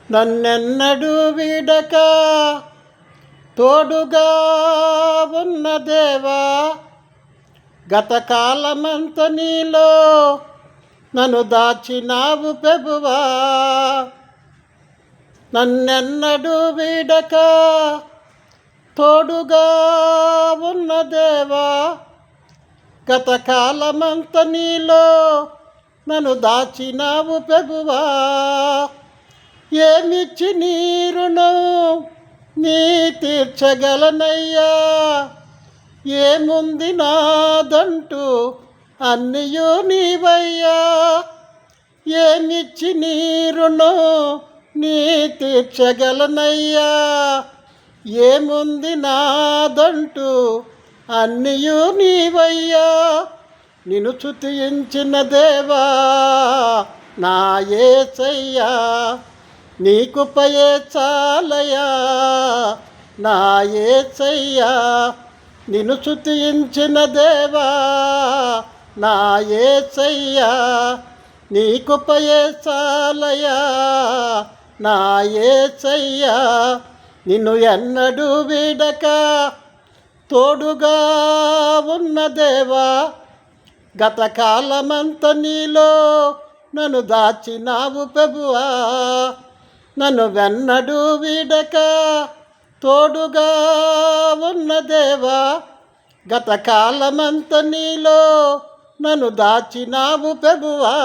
నన్నెన్నడూ వీడక తోడుగా ఉన్న దేవా, గతకాలమంత నీలో నన్ను దాచినావు ప్రభువా. నన్నెన్నడూ వీడక తోడుగా ఉన్న దేవా, గతకాలమంత నీలో నన్ను దాచినావు ప్రభువా. ఏమిచ్చి నీ రుణం నీ తీర్చగలనయ్యా, ఏముంది నాదంటూ అన్నయూ నీవయ్యా. ఏమిచ్చి నీ రుణం నీ తీర్చగలనయ్యా, ఏముంది నాదంటూ అన్నయూ నీవయ్యా. నిన్ను స్తుతించిన దేవా నా యేసయ్యా, నీ కృపయే చాలయా నా యేసయ్యా. నిన్ను స్తుతించిన దేవా నా యేసయ్యా, నీ కృపయే చాలయా నా యేసయ్యా. నిన్ను ఎన్నడూ వీడక తోడుగా ఉన్న దేవా, గతకాలమంత నీలో నన్ను దాచినావు ప్రభువా. నన్ను వెన్నడూ వీడక తోడుగా ఉన్న దేవా, గతకాలమంత నీలో నన్ను దాచినావు ప్రభువా.